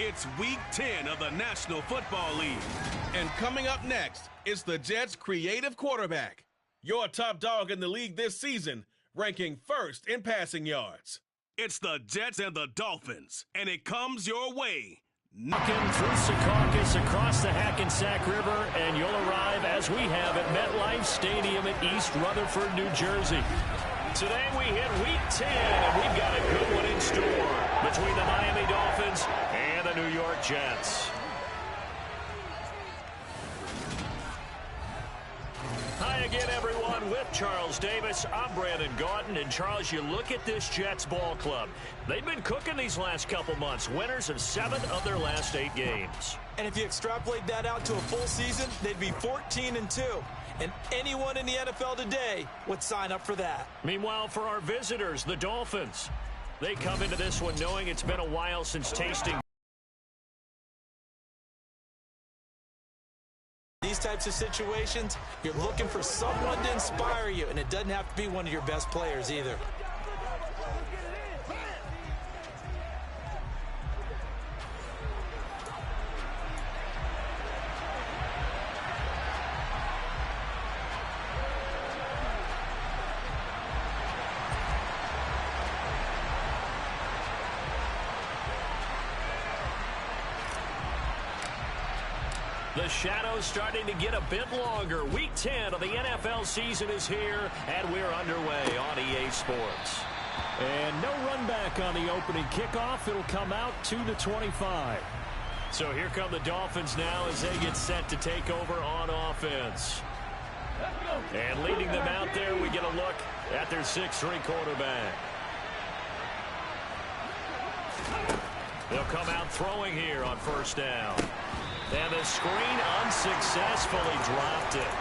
It's Week 10 of the National Football League. And coming up next, it's the Jets' creative quarterback, your top dog in the league this season, ranking first in passing yards. It's the Jets and the Dolphins, and it comes your way. Knocking through Secaucus across the Hackensack River, and you'll arrive, as we have, at MetLife Stadium in East Rutherford, New Jersey. Today we hit Week 10, and we've got a good one in store between the Miami Dolphins and the New York Jets. Hi again, everyone. With Charles Davis, I'm Brandon Gaudin. And, Charles, you look at this Jets ball club. They've been cooking these last couple months, winners of 7 of their last 8 games. And if you extrapolate that out to a full season, they'd be 14-2. And anyone in the NFL today would sign up for that. Meanwhile, for our visitors, the Dolphins, they come into this one knowing it's been a while since tasting these types of situations. You're looking for someone to inspire you, and it doesn't have to be one of your best players either. The shadow's starting to get a bit longer. Week 10 of the NFL season is here, and we're underway on EA Sports. And no run back on the opening kickoff. It'll come out 2-25. So here come the Dolphins now as they get set to take over on offense. And leading them out there, we get a look at their 6'3" quarterback. They'll come out throwing here on first down. And the screen unsuccessfully dropped it.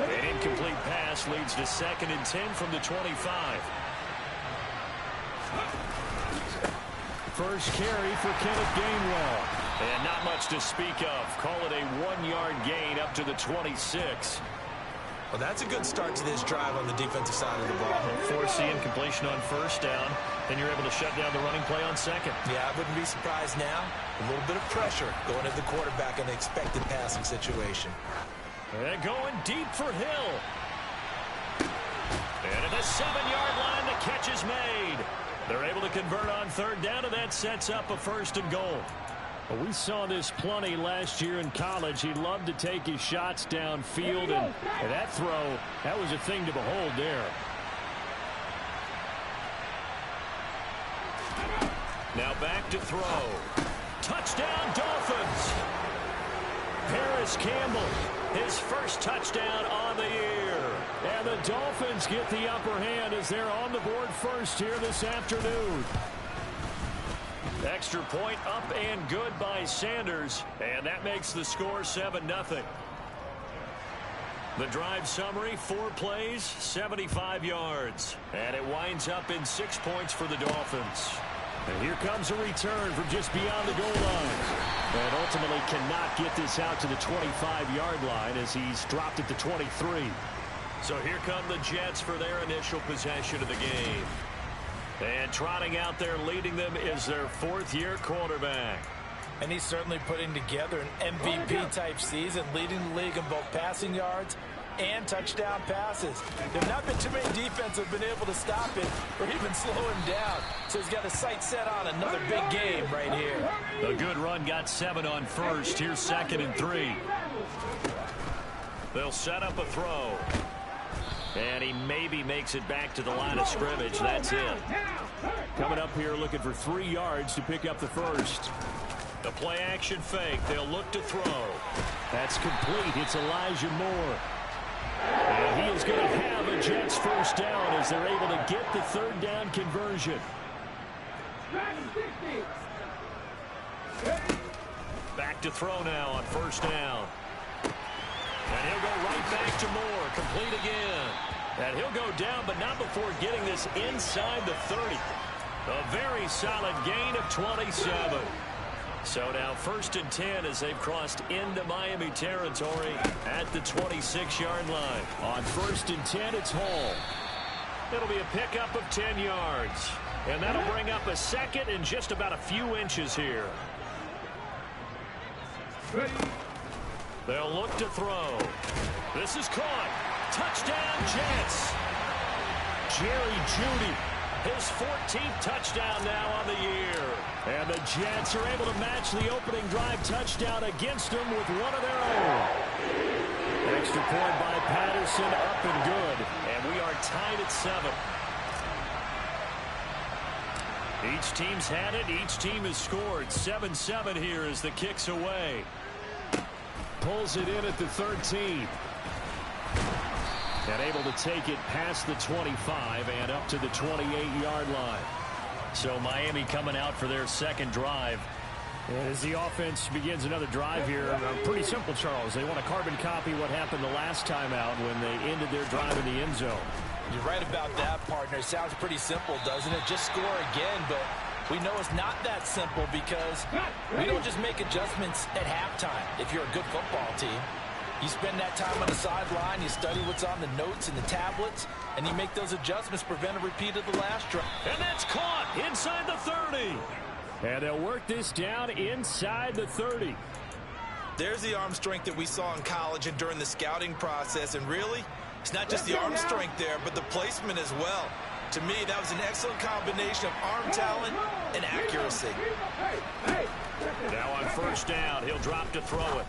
An incomplete pass leads to 2nd and 10 from the 25. First carry for Kenneth Gainwell. And not much to speak of. Call it a 1-yard gain up to the 26. Well, that's a good start to this drive on the defensive side of the ball. Force the incompletion on first down, and you're able to shut down the running play on 2nd. Yeah, I wouldn't be surprised now. A little bit of pressure going at the quarterback in the expected passing situation. And going deep for Hill. And at the 7-yard line, the catch is made. They're able to convert on 3rd down, and that sets up a 1st and goal. Well, we saw this plenty last year in college. He loved to take his shots downfield, and that throw, that was a thing to behold there. Now back to throw. Touchdown, Dolphins. Paris Campbell, his first touchdown on the year. And the Dolphins get the upper hand as they're on the board first here this afternoon. Extra point up and good by Sanders, and that makes the score 7-0. The drive summary, 4 plays, 75 yards. And it winds up in 6 points for the Dolphins. And here comes a return from just beyond the goal line. And ultimately cannot get this out to the 25-yard line as he's dropped it to 23. So here come the Jets for their initial possession of the game. And trotting out there leading them is their 4th-year quarterback. And he's certainly putting together an MVP-type season, leading the league in both passing yards and touchdown passes. There have not been too many defenses have been able to stop him or even slow him down. So he's got his sights set on another big game right here. A good run got 7 on first. Here's 2nd and 3. They'll set up a throw. And he maybe makes it back to the line of scrimmage. That's it. Coming up here looking for 3 yards to pick up the first. The play action fake. They'll look to throw. That's complete. It's Elijah Moore. And he is going to have a Jets first down as they're able to get the 3rd down conversion. Back to throw now on first down. And he'll go right back to Moore. Complete again. And he'll go down, but not before getting this inside the 30. A very solid gain of 27. So now 1st and 10 as they've crossed into Miami territory at the 26-yard line. On 1st and 10, it's Hall. It'll be a pickup of 10 yards. And that'll bring up a second and just about a few inches here. They'll look to throw. This is caught. Touchdown, Jets. Jerry Jeudy, his 14th touchdown now on the year. And the Jets are able to match the opening drive touchdown against them with one of their own. Extra point by Patterson, up and good. And we are tied at 7. Each team's had it. Each team has scored. 7-7 here as the kick's away. Pulls it in at the 13. And able to take it past the 25 and up to the 28-yard line. So Miami coming out for their second drive. As the offense begins another drive here, pretty simple, Charles. They want to carbon copy what happened the last time out when they ended their drive in the end zone. You're right about that, partner. Sounds pretty simple, doesn't it? Just score again, but we know it's not that simple because we don't just make adjustments at halftime if you're a good football team. You spend that time on the sideline, you study what's on the notes and the tablets, and you make those adjustments, prevent a repeat of the last drive. And that's caught inside the 30. And they'll work this down inside the 30. There's the arm strength that we saw in college and during the scouting process, and really, it's not just the arm strength there, but the placement as well. To me, that was an excellent combination of arm talent and accuracy. Now on first down, he'll drop to throw it.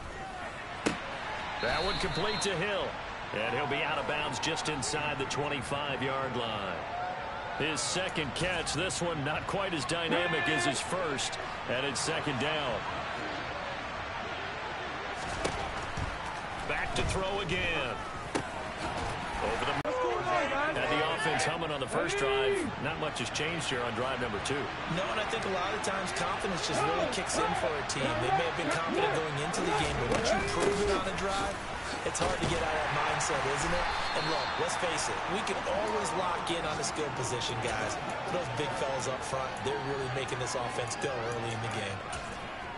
That one complete to Hill. And he'll be out of bounds just inside the 25-yard line. His second catch, this one not quite as dynamic as his first, and it's second down. Back to throw again. Over the had the offense humming on the first drive. Not much has changed here on drive number 2. No, and I think a lot of times confidence just really kicks in for a team. They may have been confident going into the game, but once you prove it on a drive, it's hard to get out of that mindset, isn't it? And look, let's face it, we can always lock in on the skill position, guys. Those big fellas up front, they're really making this offense go early in the game.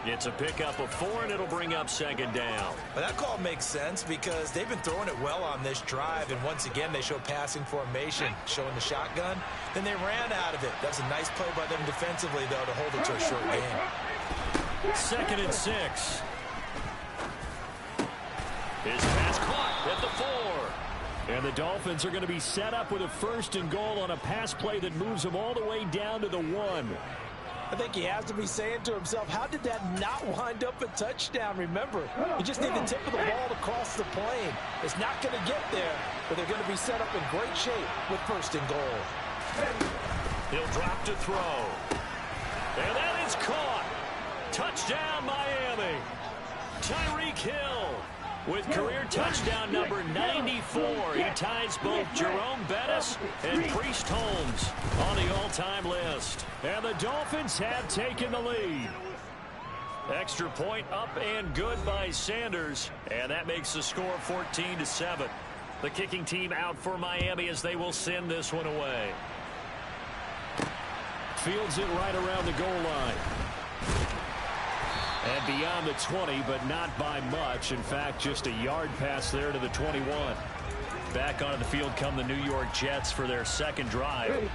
It's a pickup of 4, and it'll bring up second down. But that call makes sense because they've been throwing it well on this drive, and once again, they show passing formation, showing the shotgun. Then they ran out of it. That was a nice play by them defensively, though, to hold it to a short game. Second and 6. His pass caught at the 4. And the Dolphins are going to be set up with a first and goal on a pass play that moves them all the way down to the 1. I think he has to be saying to himself, how did that not wind up a touchdown? Remember, you just need the tip of the ball to cross the plane. It's not going to get there, but they're going to be set up in great shape with first and goal. He'll drop to throw. And that is caught. Touchdown, Miami. Tyreek Hill with career touchdown number 94. He ties both Jerome Bettis and Priest Holmes on the all-time list. And the Dolphins have taken the lead. Extra point up and good by Sanders. And that makes the score 14-7. The kicking team out for Miami as they will send this one away. Fields it right around the goal line. And beyond the 20, but not by much. In fact, just a yard pass there to the 21. Back onto the field come the New York Jets for their second drive.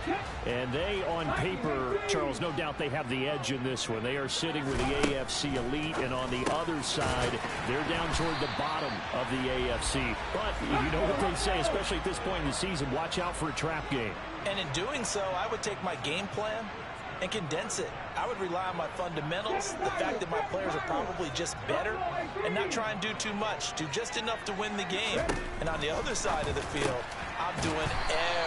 And they, on paper, Charles, no doubt they have the edge in this one. They are sitting with the AFC elite, and on the other side, they're down toward the bottom of the AFC. But you know what they say, especially at this point in the season, watch out for a trap game. And in doing so, I would take my game plan and condense it. I would rely on my fundamentals, the fact that my players are probably just better, and not try and do too much, do just enough to win the game. And on the other side of the field, I'm doing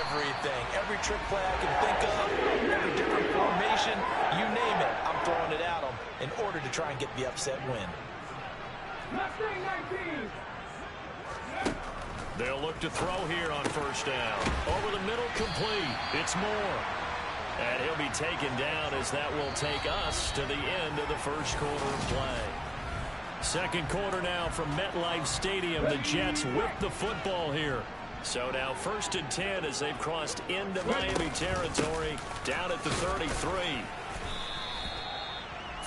everything. Every trick play I can think of, every different formation, you name it, I'm throwing it at them in order to try and get the upset win. They'll look to throw here on first down. Over the middle, complete. It's Moore. And he'll be taken down as that will take us to the end of the first quarter of play. Second quarter now from MetLife Stadium. The Jets whip the football here. So now first and 10 as they've crossed into Miami territory down at the 33.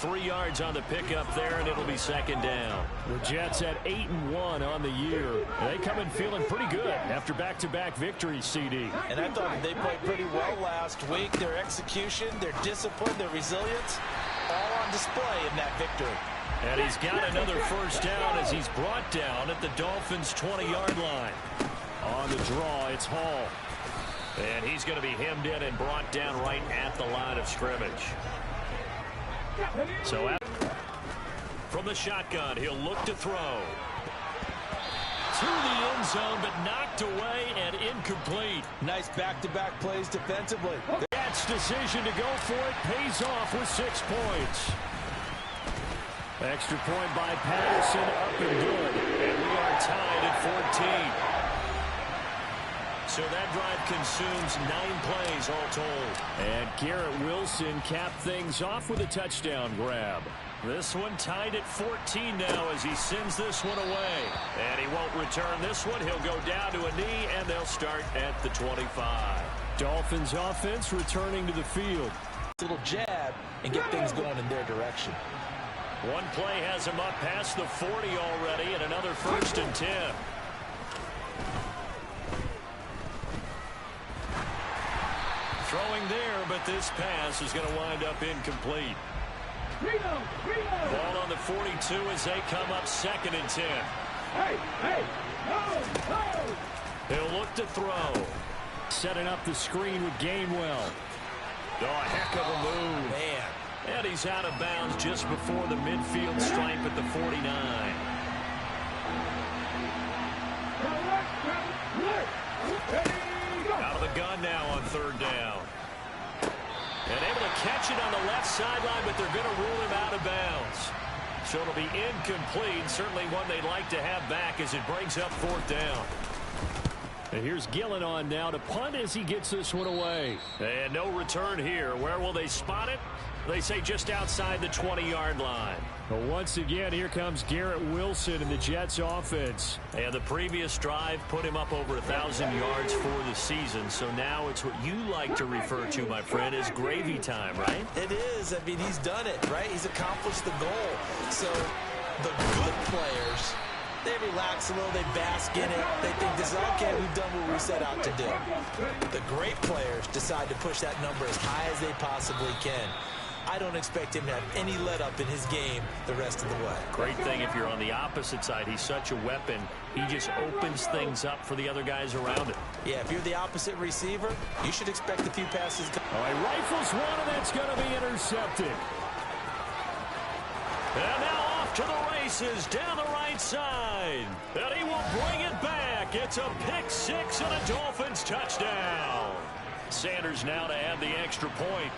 3 yards on the pickup there, and it'll be second down. The Jets at 8-1 on the year. They come in feeling pretty good after back-to-back victories, CD. And I thought that they played pretty well last week. Their execution, their discipline, their resilience, all on display in that victory. And he's got another first down as he's brought down at the Dolphins' 20-yard line. On the draw, it's Hall. And he's going to be hemmed in and brought down right at the line of scrimmage. So from the shotgun, he'll look to throw. To the end zone, but knocked away and incomplete. Nice back-to-back plays defensively. Jets' decision to go for it pays off with 6 points. Extra point by Patterson, up and good. And we are tied at 14. So that drive consumes 9 plays all told. And Garrett Wilson capped things off with a touchdown grab. This one tied at 14 now as he sends this one away. And he won't return this one. He'll go down to a knee, and they'll start at the 25. Dolphins offense returning to the field. Little jab and get things going in their direction. One play has him up past the 40 already, and another 1st and 10. Throwing there, but this pass is going to wind up incomplete. Ball on the 42 as they come up 2nd and 10. He'll look to throw. Setting up the screen with Gainwell. Oh, a heck of a move. Man. And he's out of bounds just before the midfield stripe at the 49. Out of the gun now on 3rd down. And able to catch it on the left sideline, but they're going to rule him out of bounds. So it'll be incomplete. Certainly one they'd like to have back as it brings up 4th down. And here's Gillen on now to punt as he gets this one away. And no return here. Where will they spot it? They say just outside the 20-yard line. But once again, here comes Garrett Wilson in the Jets offense. And the previous drive put him up over 1,000 yards for the season. So now it's what you like to refer to, my friend, as gravy time, right? It is. I mean, he's done it, right? He's accomplished the goal. So the good players, they relax a little, they bask in it. They think this is okay, we've done what we set out to do. The great players decide to push that number as high as they possibly can. I don't expect him to have any let-up in his game the rest of the way. Great thing if you're on the opposite side. He's such a weapon. He just opens things up for the other guys around him. Yeah, if you're the opposite receiver, you should expect a few passes. Oh, he rifles one, and that's going to be intercepted. And now off to the races down the right side. And he will bring it back. It's a pick 6 and a Dolphins touchdown. Sanders now to add the extra point.